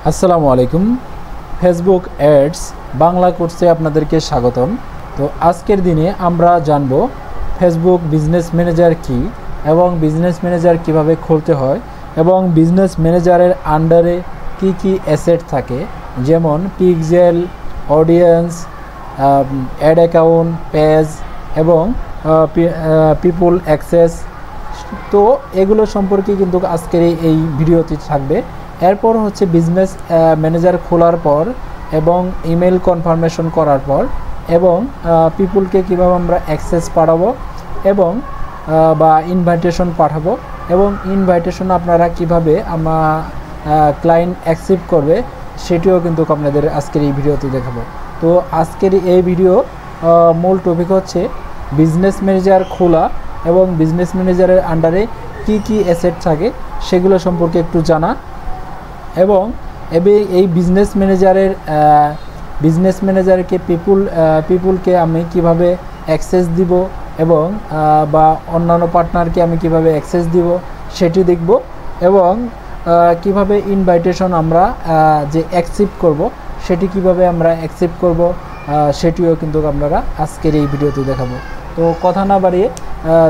আসসালামু আলাইকুম। Facebook ads Bangla কোর্সে আপনাদেরকে স্বাগতম। তো আজকের দিনে আমরা জানব ফেসবুক বিজনেস ম্যানেজার কি এবং বিজনেস ম্যানেজার কিভাবে খুলতে হয় এবং বিজনেস ম্যানেজারের আন্ডারে কি কি অ্যাসেট থাকে, যেমন pixel, audience, ad account, page এবং পিপল অ্যাক্সেস। তো এগুলো সম্পর্কে কিন্তু আজকের এই ভিডিওতে থাকবে। এরপর হচ্ছে বিজনেস ম্যানেজার খোলার পর এবং ইমেল কনফার্মেশন করার পর এবং পিপুলকে কীভাবে আমরা অ্যাক্সেস পাঠাবো এবং বা ইনভাইটেশন পাঠাবো এবং ইনভাইটেশন আপনারা কিভাবে ক্লায়েন্ট অ্যাকসেপ্ট করবে সেটিও কিন্তু আপনাদের আজকের এই ভিডিওতে দেখাবো। তো আজকের এই ভিডিও মূল টপিক হচ্ছে বিজনেস ম্যানেজার খোলা এবং বিজনেস ম্যানেজারের আন্ডারে কি কি অ্যাসেট থাকে সেগুলো সম্পর্কে একটু জানা এবং এই বিজনেস ম্যানেজারকে পিপুলকে আমি কিভাবে অ্যাক্সেস দিব এবং বা অন্যান্য পার্টনারকে আমি কিভাবে অ্যাক্সেস দিব সেটি দেখব এবং কিভাবে ইনভাইটেশন আমরা যে অ্যাকসেপ্ট করব সেটি কিভাবে আমরা অ্যাকসেপ্ট করব সেটিও কিন্তু আপনারা আজকের এই ভিডিওতে দেখাবো। তো কথা না বাড়িয়ে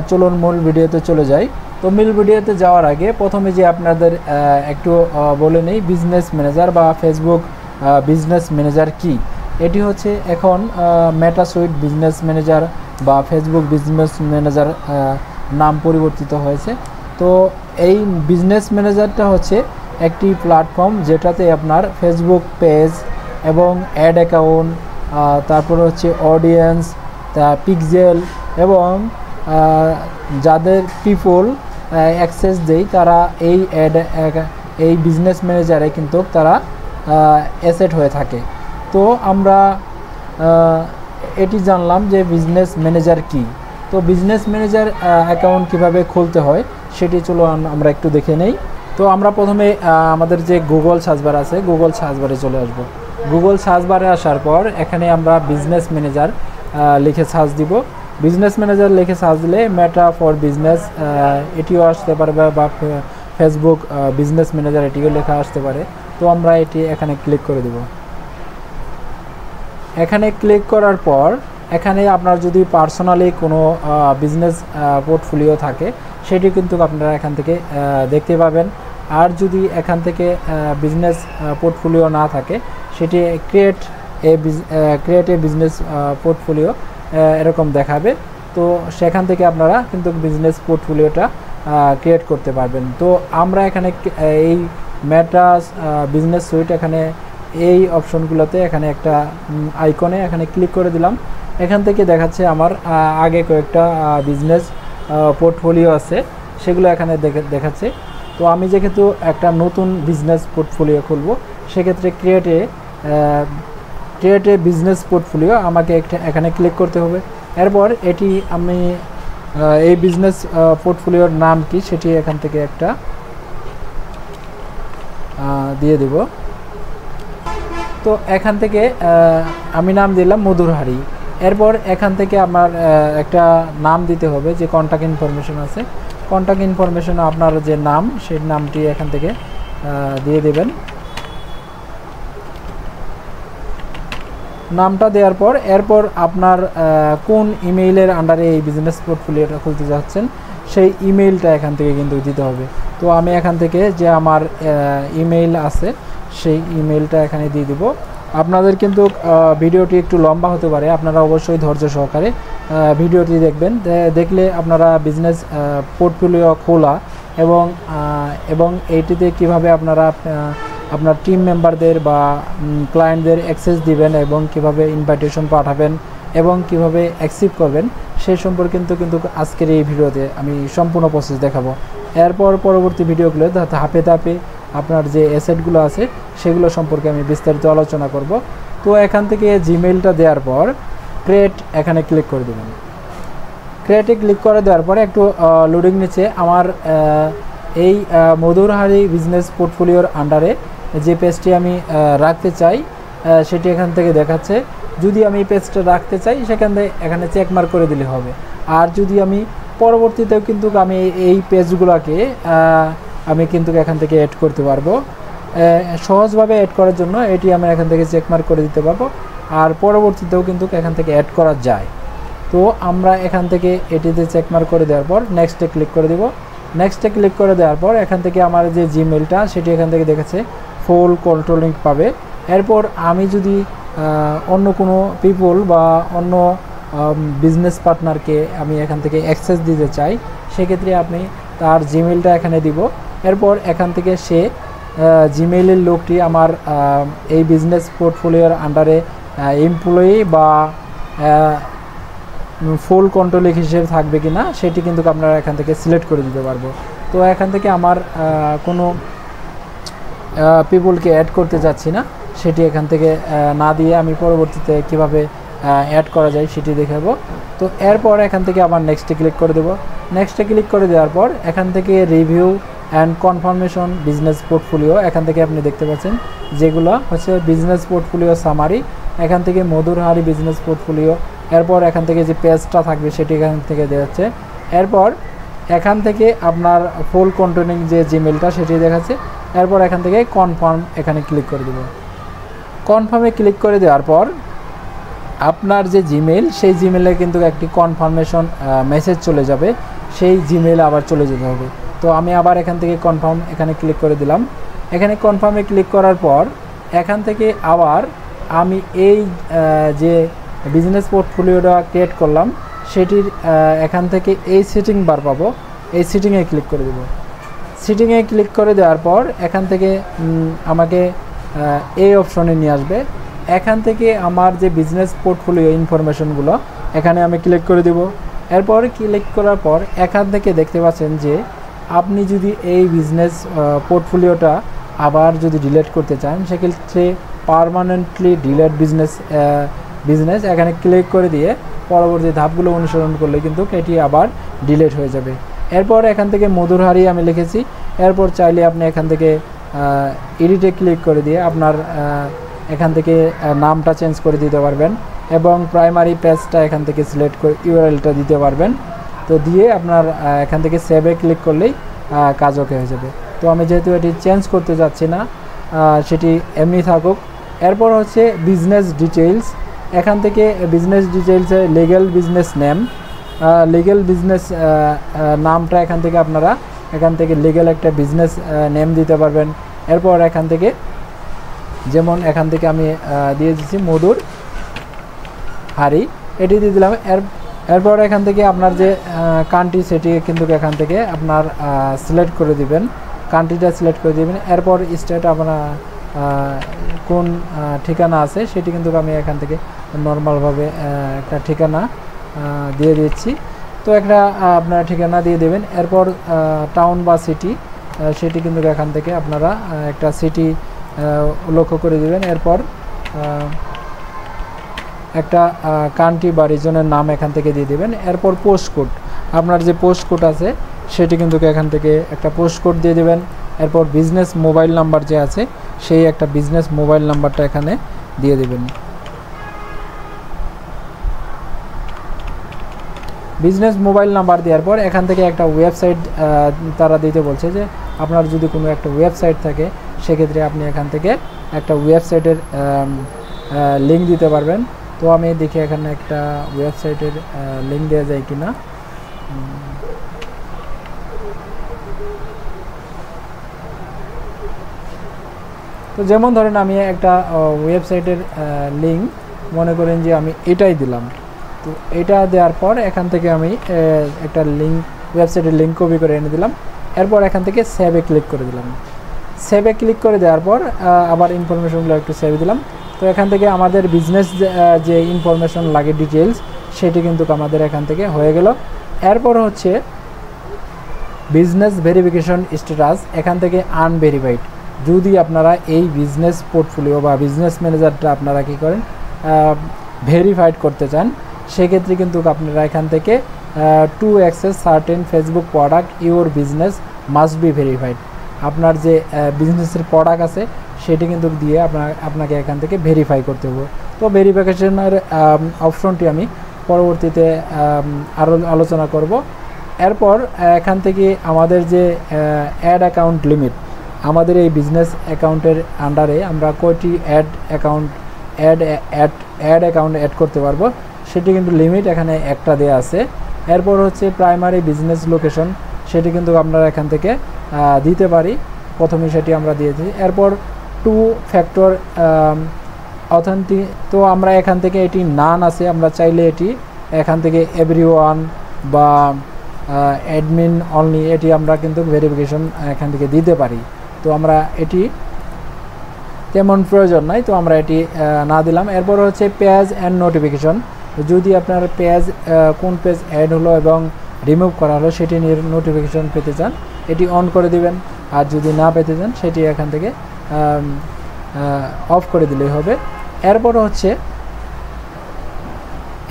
চলুন মূল ভিডিওতে চলে যাই। তো মূল ভিডিওতে যাওয়ার আগে প্রথমে যে আপনাদের একটু বলে নেই বিজনেস ম্যানেজার বা ফেসবুক বিজনেস ম্যানেজার কি। এটি হচ্ছে এখন মেটা সুইট বিজনেস ম্যানেজার বা ফেসবুক বিজনেস ম্যানেজার নাম পরিবর্তিত হয়েছে। তো এই বিজনেস ম্যানেজারটা হচ্ছে একটি প্ল্যাটফর্ম যেটাতে আপনার ফেসবুক পেজ এবং অ্যাড অ্যাকাউন্ট, তারপরে হচ্ছে অডিয়েন্স, পিক্সেল এবং যাদের পিপল অ্যাক্সেস দেয় তারা এই বিজনেস ম্যানেজারে কিন্তু তারা অ্যাসেট হয়ে থাকে। তো আমরা এটি জানলাম যে বিজনেস ম্যানেজার কি। তো বিজনেস ম্যানেজার অ্যাকাউন্ট কিভাবে খুলতে হয় সেটি চলো আমরা একটু দেখে নেই। তো আমরা প্রথমে আমাদের যে গুগল সার্চবার আছে গুগল সার্চবারে চলে আসব। গুগল সার্চবারে আসার পর এখানে আমরা বিজনেস ম্যানেজার লিখে সার্চ দিব। বিজনেস ম্যানেজার লিখে সার্চ দিলে মেটা ফর বিজনেস এটিও আসতে পারবে বা ফেসবুক বিজনেস ম্যানেজার এটিও লেখা আসতে পারে। তো আমরা এটি এখানে ক্লিক করে দেব। এখানে ক্লিক করার পর এখানে আপনার যদি পার্সোনালি কোনো বিজনেস পোর্টফোলিও থাকে সেটি কিন্তু আপনারা এখান থেকে দেখতে পাবেন। আর যদি এখান থেকে বিজনেস পোর্টফোলিও না থাকে সেটি ক্রিয়েট এ বিজনেস পোর্টফোলিও এরকম দেখাবে। তো সেখান থেকে আপনারা কিন্তু বিজনেস পোর্টফোলিওটা ক্রিয়েট করতে পারবেন। তো আমরা এখানে এই মেটা বিজনেস সুইট এখানে এই অপশনগুলোতে এখানে একটা আইকনে এখানে ক্লিক করে দিলাম। এখান থেকে দেখাচ্ছে আমার আগে কয়েকটা বিজনেস পোর্টফোলিও আছে সেগুলো এখানে দেখাচ্ছে। তো আমি যেহেতু একটা নতুন বিজনেস পোর্টফোলিও খুলব সেক্ষেত্রে ক্রিয়েট এ বিজনেস পোর্টফোলিও আমাকে এখানে ক্লিক করতে হবে। এরপর এটি আমি এই বিজনেস পোর্টফোলিওর নাম কি সেটি এখান থেকে একটা দিয়ে দেব। তো এখান থেকে আমি নাম দিলাম মধুরহারি। এরপর এখান থেকে আমার একটা নাম দিতে হবে, যে কন্ট্যাক্ট ইনফরমেশন আছে কন্ট্যাক্ট ইনফরমেশন আপনার যে নাম সেই নামটি এখান থেকে দিয়ে দেবেন। নামটা দেওয়ার পর এরপর আপনার কোন ইমেইলের আন্ডারে এই বিজনেস পোর্টফোলিওটা খুলতে যাচ্ছেন সেই ইমেইলটা এখান থেকে কিন্তু দিতে হবে। তো আমি এখান থেকে যে আমার ইমেইল আছে সেই ইমেইলটা এখানে দিয়ে দিব। আপনাদের কিন্তু ভিডিওটি একটু লম্বা হতে পারে, আপনারা অবশ্যই ধৈর্য সহকারে ভিডিওটি দেখবেন। দেখলে আপনারা বিজনেস পোর্টফোলিও খোলা এবং এইটিতে কিভাবে আপনারা আপনার টিম মেম্বারদের বা ক্লায়েন্টদের অ্যাক্সেস দিবেন এবং কিভাবে ইনভাইটেশন পাঠাবেন এবং কিভাবে অ্যাকসেপ্ট করবেন সেই সম্পর্কে কিন্তু আজকের এই ভিডিওতে আমি সম্পূর্ণ প্রসেস দেখাবো। এরপর পরবর্তী ভিডিওগুলো ধাপে ধাপে আপনার যে অ্যাসেটগুলো আছে সেগুলো সম্পর্কে আমি বিস্তারিত আলোচনা করব। তো এখান থেকে জিমেইলটা দেওয়ার পর ক্রিয়েট এখানে ক্লিক করে দেবেন। ক্রিয়েটে ক্লিক করে দেওয়ার পরে একটু লোডিং নিচে আমার এই মধুরহারি বিজনেস পোর্টফোলিওর আন্ডারে যে পেজটি আমি রাখতে চাই সেটি এখান থেকে দেখাচ্ছে। যদি আমি পেজটা রাখতে চাই এখানে চেক মার্ক করে দিলে হবে। আর যদি আমি পরবর্তীতেও কিন্তু আমি এই পেজগুলোকে আমি কিন্তু এখান থেকে অ্যাড করতে পারবো। সহজভাবে অ্যাড করার জন্য এটি আমরা এখান থেকে চেক মার্ক করে দিতে পারবো, আর পরবর্তীতেও কিন্তু এখান থেকে অ্যাড করা যায়। তো আমরা এখান থেকে এটিতে চেক মার্ক করে দেওয়ার পর নেক্সটে ক্লিক করে দেব। নেক্সটে ক্লিক করে দেওয়ার পর এখান থেকে আমার যে জিমেলটা সেটি এখান থেকে দেখাচ্ছে ফুল কন্ট্রোল লিঙ্ক পাবে। এরপর আমি যদি অন্য কোনো পিপল বা অন্য বিজনেস পার্টনারকে আমি এখান থেকে অ্যাক্সেস দিতে চাই, সেক্ষেত্রে আপনি তার জিমেলটা এখানে দিব। এরপর এখান থেকে সে জিমেইলের লোকটি আমার এই বিজনেস পোর্টফোলিওর আন্ডারে এমপ্লয়ি বা ফুল কন্ট্রোল হিসেবে থাকবে কিনা সেটি কিন্তু আপনারা এখান থেকে সিলেক্ট করে দিতে পারবো। তো এখান থেকে আমার কোনো পিপলকে অ্যাড করতে যাচ্ছি না, সেটি এখান থেকে না দিয়ে আমি পরবর্তীতে কিভাবে অ্যাড করা যায় সেটি দেখাবো। তো এরপর এখান থেকে আবার নেক্সটে ক্লিক করে দেবো। নেক্সটে ক্লিক করে দেওয়ার পর এখান থেকে review and confirmation business portfolio এখান থেকে আপনি দেখতে পাচ্ছেন, যেগুলো হচ্ছে বিজনেস পোর্টফোলিও সামারি, এখান থেকে মধুরহারি বিজনেস পোর্টফোলিও। এরপর এখান থেকে যে পেজটা থাকবে সেটি এখান থেকে দেখাচ্ছে। এরপর এখান থেকে আপনার ফুল কন্ট্রোলিং যে জিমেলটা সেটি দেখাচ্ছে। এরপর এখান থেকে কনফার্ম এখানে ক্লিক করে দেব। কনফার্মে ক্লিক করে দেওয়ার পর আপনার যে জিমেল সেই জিমেলে কিন্তু একটি কনফার্মেশন মেসেজ চলে যাবে, সেই জিমেল আবার চলে যেতে হবে। তো আমি আবার এখান থেকে কনফার্ম এখানে ক্লিক করে দিলাম। এখানে কনফার্মে ক্লিক করার পর এখান থেকে আবার আমি এই যে বিজনেস পোর্টফোলিওটা ক্রিয়েট করলাম সেটির এখান থেকে এই সেটিং বার পাবো, এই সেটিংয়ে ক্লিক করে দেব। সেটিংয়ে ক্লিক করে দেওয়ার পর এখান থেকে আমাকে এই অপশনে নিয়ে আসবে। এখান থেকে আমার যে বিজনেস পোর্টফোলিও ইনফরমেশনগুলো এখানে আমি ক্লিক করে দেব। এরপর ক্লিক করার পর এখান থেকে দেখতে পাচ্ছেন যে আপনি যদি এই বিজনেস পোর্টফোলিওটা আবার যদি ডিলিট করতে চান, সেক্ষেত্রে পার্মানেন্টলি ডিলিট বিজনেস এখানে ক্লিক করে দিয়ে পরবর্তী ধাপগুলো অনুসরণ করলে কিন্তু এটি আবার ডিলিট হয়ে যাবে। এরপর এখান থেকে মধুরহারি আমি লিখেছি। এরপর চাইলে আপনি এখান থেকে এডিটে ক্লিক করে দিয়ে আপনার এখান থেকে নামটা চেঞ্জ করে দিতে পারবেন এবং প্রাইমারি পেজটা এখান থেকে সিলেক্ট করে ইউআরএলটা দিতে পারবেন। তো দিয়ে আপনার এখান থেকে সেভে ক্লিক করলেই কাজ ওকে হয়ে যাবে। তো আমি যেহেতু এটি চেঞ্জ করতে যাচ্ছি না, সেটি এমনি থাকুক। এরপর হচ্ছে বিজনেস ডিটেইলস, এখান থেকে বিজনেস ডিটেইলসে legal business name, legal business নামটা এখান থেকে আপনারা এখান থেকে লিগ্যাল একটা বিজনেস নেম দিতে পারবেন। এরপর এখান থেকে যেমন এখান থেকে আমি দিয়ে দিচ্ছি মধুর হারি, এটি দিয়ে দিলাম। এরপর এখান থেকে আপনার যে কান্ট্রি সেটি কিন্তু এখান থেকে আপনার সিলেক্ট করে দিবেন, কান্ট্রিটা সিলেক্ট করে দিবেন। এরপর স্টেট আপনার কোন ঠিকানা আছে সেটি কিন্তু আমি এখান থেকে নর্মালভাবে একটা ঠিকানা দিয়ে দিচ্ছি। তো একটা আপনার ঠিকানা দিয়ে দেবেন। এরপর টাউন বা সিটি সেটি কিন্তু এখান থেকে আপনারা একটা সিটি লক্ষ্য করে দেবেন। এরপর একটা কান্ট্রি বা রিজনের নাম এখান থেকে দিয়ে দেবেন। এরপর পোস্ট কোড, আপনার যে পোস্ট কোড আছে সেটি কিন্তু এখান থেকে একটা পোস্ট কোড দিয়ে দেবেন। এরপর বিজনেস মোবাইল নাম্বার যে আছে সেই একটা বিজনেস মোবাইল নাম্বারটা এখানে দিয়ে দেবেন। বিজনেস মোবাইল নাম্বার দেওয়ার পর এখান থেকে একটা ওয়েবসাইট তারা দিতে বলছে যে আপনার যদি কোনো একটা ওয়েবসাইট থাকে সেক্ষেত্রে আপনি এখান থেকে একটা ওয়েবসাইটের লিঙ্ক দিতে পারবেন। তো আমি দেখি এখানে একটা ওয়েবসাইটের লিঙ্ক দেওয়া যায় কিনা। তো যেমন ধরেন আমি একটা ওয়েবসাইটের লিঙ্ক মনে করেন যে আমি এটাই দিলাম। তো এটা দেওয়ার পর এখান থেকে আমি একটা লিঙ্ক ওয়েবসাইটের লিঙ্ক কপি করে এনে দিলাম। এরপর এখান থেকে সেভে ক্লিক করে দিলাম। সেভে ক্লিক করে দেওয়ার পর আবার ইনফরমেশনগুলো একটু সেভে দিলাম। তো এখান থেকে আমাদের বিজনেস যে ইনফরমেশন লাগে ডিটেলস সেটি কিন্তু আমাদের এখান থেকে হয়ে গেল। এরপর হচ্ছে বিজনেস ভেরিফিকেশন স্ট্যাটাস, এখান থেকে আনভেরিফাইড। যদি আপনারা এই বিজনেস পোর্টফোলিও বা বিজনেস ম্যানেজারটা আপনারা কী করেন ভেরিফাইড করতে চান, সেক্ষেত্রে কিন্তু আপনারা এখান থেকে to access certain Facebook product your business must be verified. আপনার যে বিজনেসের প্রোডাক্ট আছে সেটি কিন্তু দিয়ে আপনাকে এখান থেকে ভেরিফাই করতে হবে। তো ভেরিফিকেশনের অপশনটি আমি পরবর্তীতে আরও আলোচনা করব। এরপর এখান থেকে আমাদের যে অ্যাড অ্যাকাউন্ট লিমিট, আমাদের এই বিজনেস অ্যাকাউন্টের আন্ডারে আমরা কয়টি অ্যাড অ্যাকাউন্ট অ্যাড করতে পারবো সেটি কিন্তু লিমিট এখানে একটা দেওয়া আছে। এরপর হচ্ছে প্রাইমারি বিজনেস লোকেশন, সেটি কিন্তু আমরা এখান থেকে দিতে পারি, প্রথমে সেটি আমরা দিয়েছি। এরপর 2 ফ্যাক্টর অথেন্টিক, তো আমরা এখান থেকে এটি নান আছে, আমরা চাইলে এটি এখান থেকে এভরিওয়ান বা অ্যাডমিন অনলি এটি আমরা কিন্তু ভেরিফিকেশন এখান থেকে দিতে পারি। তো আমরা এটি তেমন প্রয়োজন নাই, তো আমরা এটি না দিলাম। এরপর হচ্ছে পেজ অ্যান্ড নোটিফিকেশন, যদি আপনার পেজ কোন পেজ অ্যাড হলো এবং রিমুভ করা হলো সেটি নিয়ে নোটিফিকেশন পেতে চান, এটি অন করে দিবেন। আর যদি না পেতে চান সেটি এখান থেকে অফ করে দিলেই হবে। এরপর হচ্ছে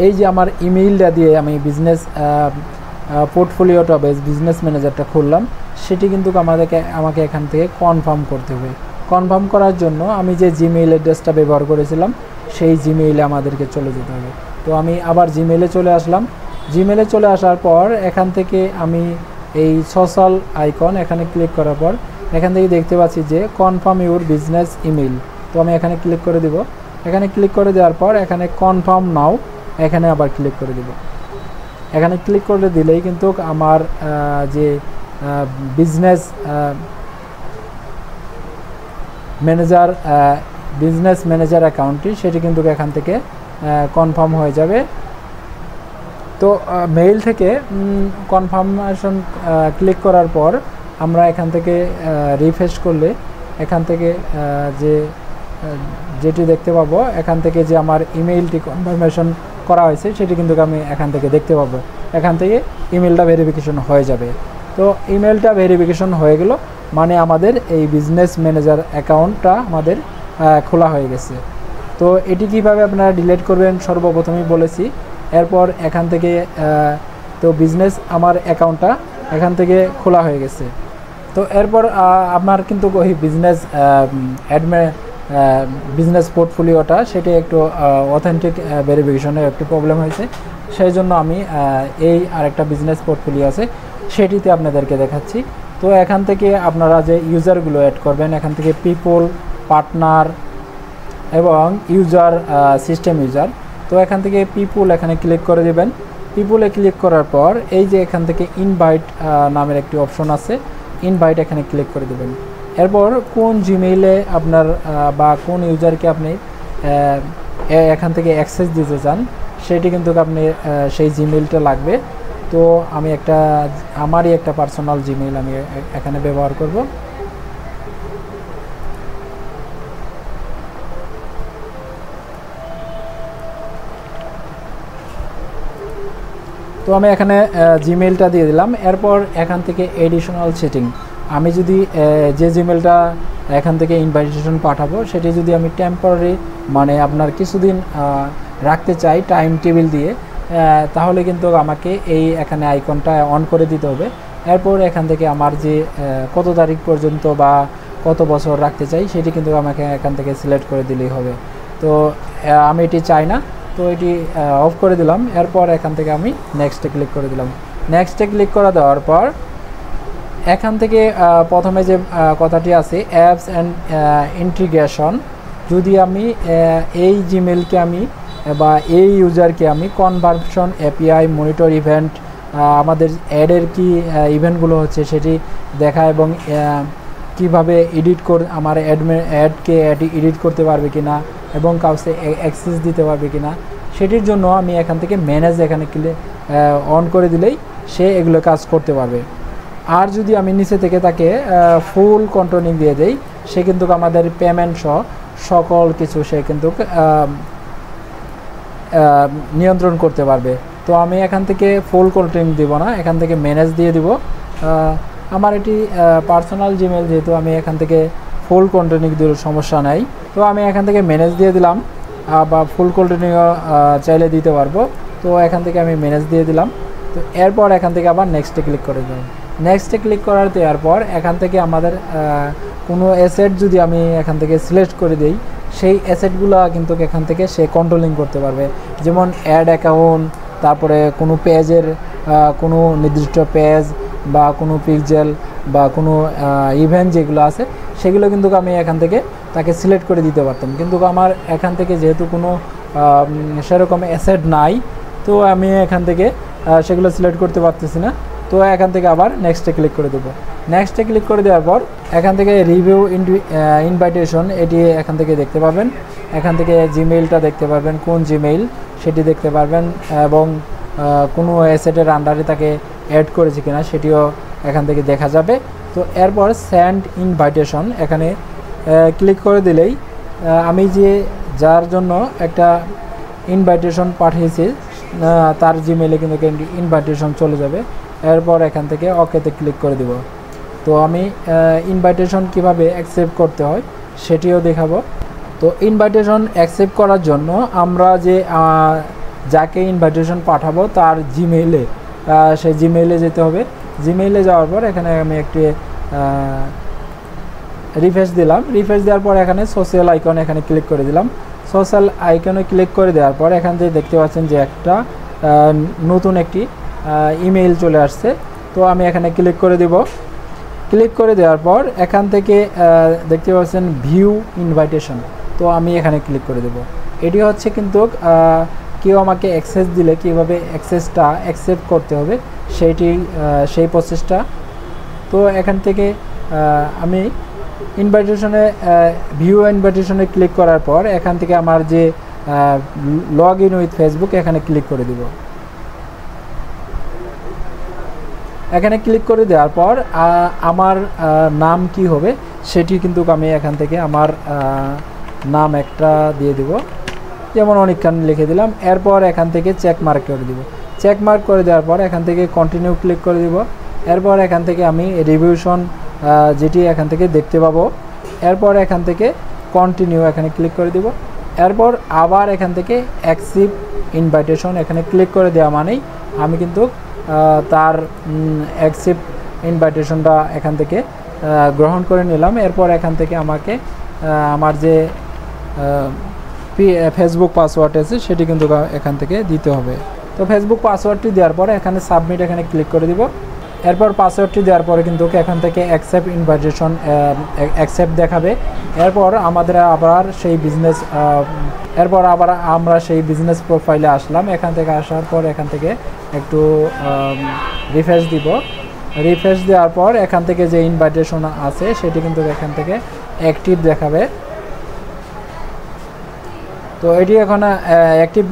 এই যে আমার ইমেইলটা দিয়ে আমি বিজনেস পোর্টফোলিওটা বিজনেস ম্যানেজারটা খুললাম, সেটি কিন্তু আমাকে এখান থেকে কনফার্ম করতে হবে। কনফার্ম করার জন্য আমি যে জিমেইল অ্যাড্রেসটা ব্যবহার করেছিলাম সেই জিমেইলে আমাদেরকে চলে যেতে হবে। তো আমি আবার জিমেইলে চলে আসলাম। জিমেইলে চলে আসার পর এখান থেকে আমি এই সোশ্যাল আইকন এখানে ক্লিক করার পর এখান থেকে দেখতে পাচ্ছি যে কনফার্ম ইউর বিজনেস ইমেইল, তো আমি এখানে ক্লিক করে দিব। এখানে ক্লিক করে দেওয়ার পর এখানে কনফার্ম নাও এখানে আবার ক্লিক করে দিব। এখানে ক্লিক করে দিলেই কিন্তু আমার যে বিজনেস ম্যানেজার অ্যাকাউন্টটি সেটি কিন্তু এখান থেকে কনফার্ম হয়ে যাবে। তো মেইল থেকে কনফার্মেশন ক্লিক করার পর আমরা এখান থেকে রিফ্রেশ করলে এখান থেকে যেটি দেখতে পাবো, এখান থেকে যে আমার ইমেইলটি কনফার্মেশন করা হয়েছে সেটি কিন্তু আমি এখান থেকে দেখতে পাবো। এখান থেকে ইমেলটা ভেরিফিকেশন হয়ে যাবে। তো ইমেলটা ভেরিফিকেশন হয়ে গেল মানে আমাদের এই বিজনেস ম্যানেজার অ্যাকাউন্টটা আমাদের খোলা হয়ে গেছে। তো এটি কিভাবে আপনারা ডিলিট করবেন সর্বপ্রথমেই বলেছি। এরপর এখান থেকে তো বিজনেস আমার অ্যাকাউন্টটা এখান থেকে খোলা হয়ে গেছে। তো এরপর আপনার কিন্তু ওই বিজনেস পোর্টফোলিওটা সেটি একটু অথেন্টিক ভেরিফিকেশনের একটু প্রবলেম হয়েছে, সেই জন্য আমি এই আরেকটা বিজনেস পোর্টফোলিও আছে সেটিতে আপনাদেরকে দেখাচ্ছি। তো এখান থেকে আপনারা যে ইউজারগুলো অ্যাড করবেন, এখান থেকে পিপল, পার্টনার এবং ইউজার, সিস্টেম ইউজার। তো এখান থেকে পিপল এখানে ক্লিক করে দেবেন। পিপলে ক্লিক করার পর এই যে এখান থেকে ইনভাইট নামের একটি অপশন আছে, ইনভাইট এখানে ক্লিক করে দেবেন। এরপর কোন জিমেইলে আপনার বা কোন ইউজারকে আপনি এখান থেকে অ্যাক্সেস দিতে চান সেটি কিন্তু আপনি সেই জিমেইলটা লাগবে। তো আমি আমারই একটা পার্সোনাল জিমেইল আমি এখানে ব্যবহার করব। তো আমি এখানে জিমেইলটা দিয়ে দিলাম। এরপর এখান থেকে এডিশনাল সেটিং, আমি যদি যে জিমেইলটা এখান থেকে ইনভাইটেশন পাঠাবো সেটি যদি আমি টেম্পোরারি মানে আপনার কিছুদিন রাখতে চাই টাইম টেবিল দিয়ে, তাহলে কিন্তু আমাকে এই এখানে আইকনটা অন করে দিতে হবে। এরপর এখান থেকে আমার যে কত তারিখ পর্যন্ত বা কত বছর রাখতে চাই সেটি কিন্তু আমাকে এখান থেকে সিলেক্ট করে দিলেই হবে। তো আমি এটি চাই না, তো এটি অফ করে দিলাম। এরপর এখান থেকে আমি নেক্সটে ক্লিক করে দিলাম। নেক্সটে ক্লিক করে দেওয়ার পর এখান থেকে প্রথমে যে কথাটি আছে অ্যাপস অ্যান্ড ইন্টিগ্রেশন, যদি আমি এই জিমেইলকে আমি বা এই ইউজারকে আমি কনভার্সন এপিআই মনিটর ইভেন্ট, আমাদের অ্যাডের কি ইভেন্টগুলো হচ্ছে সেটি দেখা এবং কিভাবে এডিট আমার অ্যাডকে এডিট করতে পারবে কিনা এবং কাউকে অ্যাক্সেস দিতে পারবে কিনা সেটির জন্য আমি এখান থেকে ম্যানেজ এখানে অন করে দিলেই সে এগুলো কাজ করতে পারবে। আর যদি আমি নিচে থেকে তাকে ফুল কন্ট্রোলিং দিয়ে দেই, সে কিন্তু আমাদের পেমেন্ট সহ সকল কিছু সে কিন্তু নিয়ন্ত্রণ করতে পারবে। তো আমি এখান থেকে ফুল কন্ট্রোলিং দিব না, এখান থেকে ম্যানেজ দিয়ে দিব। আমার এটি পার্সোনাল জিমেল যেহেতু আমি এখান থেকে ফুল কন্ট্রোলিং দিলে সমস্যা নাই। তো আমি এখান থেকে ম্যানেজ দিয়ে দিলাম বা ফুল কন্ট্রোলিংও চাইলে দিতে পারবো। তো এখান থেকে আমি ম্যানেজ দিয়ে দিলাম। তো এরপর এখান থেকে আবার নেক্সটে ক্লিক করে দিলাম। নেক্সটে ক্লিক করার দেওয়ার পর এখান থেকে আমাদের কোনো অ্যাসেট যদি আমি এখান থেকে সিলেক্ট করে দিই, সেই অ্যাসেটগুলো কিন্তু এখান থেকে সে কন্ট্রোলিং করতে পারবে। যেমন অ্যাড অ্যাকাউন্ট, তারপরে কোনো পেজের কোনো নির্দিষ্ট পেজ বা কোনো পিক্সেল বা কোনো ইভেন্ট যেগুলো আছে সেগুলো কিন্তু আমি এখান থেকে তাকে সিলেক্ট করে দিতে পারতাম, কিন্তু আমার এখান থেকে যেহেতু কোনো সেরকম অ্যাসেট নাই, তো আমি এখান থেকে সেগুলো সিলেক্ট করতে পারতেছি না। তো এখান থেকে আবার নেক্সটে ক্লিক করে দেবো। নেক্সটে ক্লিক করে দেওয়ার পর এখান থেকে রিভিউ ইনভাইটেশন এটি এখান থেকে দেখতে পাবেন। এখান থেকে জিমেইলটা দেখতে পারবেন, কোন জিমেইল সেটি দেখতে পারবেন, এবং কোনো অ্যাসেটের আন্ডারে তাকে অ্যাড করেছে কিনা সেটিও এখান থেকে দেখা যাবে। তো এরপর সেন্ড ইনভাইটেশন এখানে ক্লিক করে দিলেই আমি যে যার জন্য একটা ইনভাইটেশন পাঠিয়েছি তার জিমেইলে কিন্তু ইনভাইটেশন চলে যাবে। এরপর এখান থেকে ওকেতে ক্লিক করে দেব। তো আমি ইনভাইটেশন কিভাবে অ্যাকসেপ্ট করতে হয় সেটিও দেখাবো। তো ইনভাইটেশন অ্যাকসেপ্ট করার জন্য আমরা যে যাকে ইনভাইটেশন পাঠাবো তার জিমেইলে, সেই জিমেইলে যেতে হবে। জিমেইলে যাওয়ার পর এখানে আমি একটি রিফ্রেশ দিলাম। রিফ্রেশ দেওয়ার পর এখানে সোশ্যাল আইকন এখানে ক্লিক করে দিলাম। সোশ্যাল আইকনে ক্লিক করে দেওয়ার পর এখান থেকে দেখতে পাচ্ছেন যে একটা নতুন একটি ইমেইল চলে আসছে। তো আমি এখানে ক্লিক করে দেব। ক্লিক করে দেওয়ার পর এখান থেকে দেখতে পাচ্ছেন ভিউ ইনভাইটেশন, তো আমি এখানে ক্লিক করে দেব। এটি হচ্ছে কিন্তু কেউ আমাকে অ্যাক্সেস দিলে কীভাবে অ্যাক্সেসটা অ্যাকসেপ্ট করতে হবে সেই প্রসেসটা। তো এখান থেকে আমি ইনভাইটেশনে ভিউ ইনভাইটেশনে ক্লিক করার পর এখান থেকে আমার যে লগ ইন উইথ ফেসবুক এখানে ক্লিক করে দিব। এখানে ক্লিক করে দেওয়ার পর আমার নাম কি হবে সেটি কিন্তু আমি এখান থেকে আমার নাম একটা দিয়ে দিব, যেমন অনিক খান লিখে দিলাম। এরপর এখান থেকে চেক মার্ক করে দিব। চেক মার্ক করে দেওয়ার পর এখান থেকে কন্টিনিউ ক্লিক করে দিব। এরপর এখান থেকে আমি রিভিউশন যেটি এখান থেকে দেখতে পাবো। এরপর এখান থেকে কন্টিনিউ এখানে ক্লিক করে দিব। এরপর আবার এখান থেকে অ্যাকসেপ্ট ইনভাইটেশন এখানে ক্লিক করে দেওয়া মানেই আমি কিন্তু তার অ্যাকসেপ্ট ইনভাইটেশনটা এখান থেকে গ্রহণ করে নিলাম। এরপর এখান থেকে আমাকে আমার যে ফেসবুক পাসওয়ার্ড আছে সেটি কিন্তু এখান থেকে দিতে হবে। তো ফেসবুক পাসওয়ার্ডটি দেওয়ার পরে এখানে সাবমিট এখানে ক্লিক করে দিব। এরপর পাসওয়ার্ডটি দেওয়ার পরে কিন্তু এখান থেকে অ্যাকসেপ্ট ইনভাইটেশন অ্যাকসেপ্ট দেখাবে। এরপর আমাদের আবার সেই আমরা সেই বিজনেস প্রোফাইলে আসলাম। এখান থেকে আসার পর এখান থেকে একটু রিফ্রেশ দিব। রিফ্রেশ দেওয়ার পর এখান থেকে যে ইনভাইটেশন আছে সেটি কিন্তু এখান থেকে অ্যাক্টিভ দেখাবে। তো এটি এখন অ্যাক্টিভ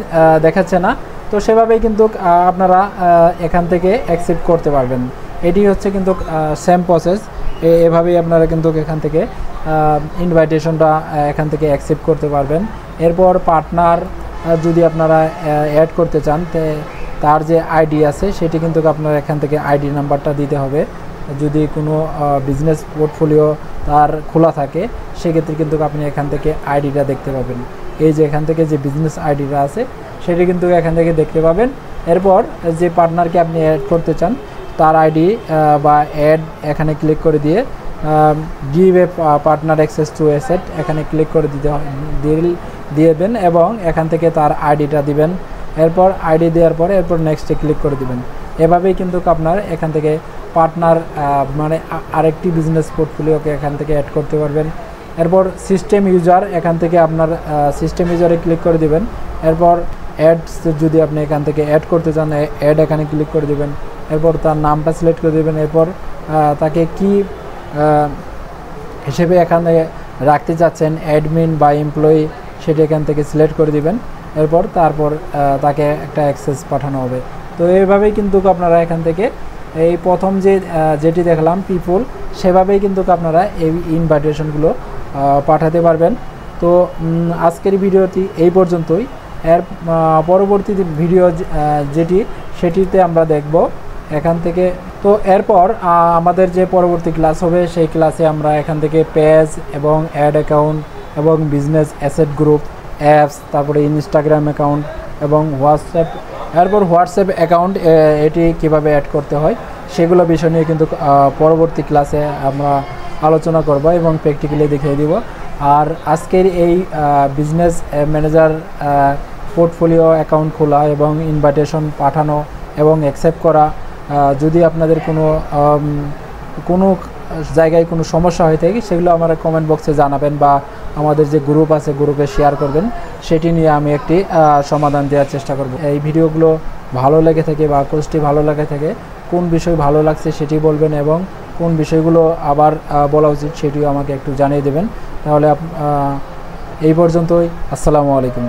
দেখাচ্ছে না, তো সেভাবেই কিন্তু আপনারা এখান থেকে অ্যাকসেপ্ট করতে পারবেন। এটি হচ্ছে কিন্তু সেম প্রসেস, এভাবেই আপনারা কিন্তু এখান থেকে ইনভাইটেশনটা এখান থেকে অ্যাকসেপ্ট করতে পারবেন। এরপর পার্টনার যদি আপনারা অ্যাড করতে চান তার যে আইডি আছে সেটি কিন্তু আপনার এখান থেকে আইডি নাম্বারটা দিতে হবে। যদি কোনো বিজনেস পোর্টফোলিও তার খোলা থাকে সেক্ষেত্রে কিন্তু আপনি এখান থেকে আইডিটা দেখতে পাবেন। এই যে এখান থেকে যে বিজনেস আইডিটা আছে সেটি কিন্তু এখান থেকে দেখতে পাবেন। এরপর যে পার্টনারকে আপনি অ্যাড করতে চান তার আইডি বা অ্যাড এখানে ক্লিক করে দিয়ে give a partner access to asset এখানে ক্লিক করে দিবেন এবং এখান থেকে তার আইডিটা দিবেন। এরপর আইডি দেওয়ার পরে এরপর নেক্সটে ক্লিক করে দিবেন। এভাবেই কিন্তু আপনার এখান থেকে পার্টনার মানে আরেকটি বিজনেস পোর্টফোলিওকে এখান থেকে অ্যাড করতে পারবেন। এরপর সিস্টেম ইউজার এখান থেকে আপনার সিস্টেম ইউজারে ক্লিক করে দিবেন। এরপর অ্যাডস যদি আপনি এখান থেকে অ্যাড করতে চান অ্যাড এখানে ক্লিক করে দিবেন। এরপর তার নামটা সিলেক্ট করে দেবেন। এরপর তাকে কি হিসেবে এখানে রাখতে চাচ্ছেন অ্যাডমিন বা এমপ্লয়ি সেটা এখান থেকে সিলেক্ট করে দিবেন। তারপর তাকে একটা অ্যাক্সেস পাঠানো হবে। তো এইভাবেই কিন্তু আপনারা এখান থেকে এই প্রথম যেটি দেখলাম পিপল সেভাবেই কিন্তু আপনারা এই ইনভাইটেশনগুলো পাঠাতে পারবেন। তো আজকের ভিডিওটি এই পর্যন্তই। এর পরবর্তী ভিডিও সেটিতে আমরা দেখব এখান থেকে। তো এরপর আমাদের যে পরবর্তী ক্লাস হবে সেই ক্লাসে আমরা এখান থেকে পেজ এবং অ্যাড অ্যাকাউন্ট এবং বিজনেস অ্যাসেট গ্রুপ অ্যাপস, তারপরে ইনস্টাগ্রাম অ্যাকাউন্ট এবং হোয়াটসঅ্যাপ অ্যাকাউন্ট এটি কিভাবে অ্যাড করতে হয় সেগুলো বিষয় নিয়ে কিন্তু পরবর্তী ক্লাসে আমরা আলোচনা করব এবং প্র্যাকটিক্যালি দেখিয়ে দিব। আর আজকের এই বিজনেস ম্যানেজার পোর্টফোলিও অ্যাকাউন্ট খোলা এবং ইনভাইটেশন পাঠানো এবং অ্যাকসেপ্ট করা, যদি আপনাদের কোনো কোনো জায়গায় কোনো সমস্যা হয়ে থাকে সেগুলো আমার কমেন্ট বক্সে জানাবেন বা আমাদের যে গ্রুপ আছে গ্রুপে শেয়ার করবেন, সেটি নিয়ে আমি একটি সমাধান দেওয়ার চেষ্টা করব। এই ভিডিওগুলো ভালো লেগে থাকে বা কোর্সটি ভালো লেগে থাকে কোন বিষয় ভালো লাগছে সেটি বলবেন এবং কোন বিষয়গুলো আবার বলা উচিত সেটিও আমাকে একটু জানিয়ে দেবেন। তাহলে এই পর্যন্তই। আসসালামু আলাইকুম।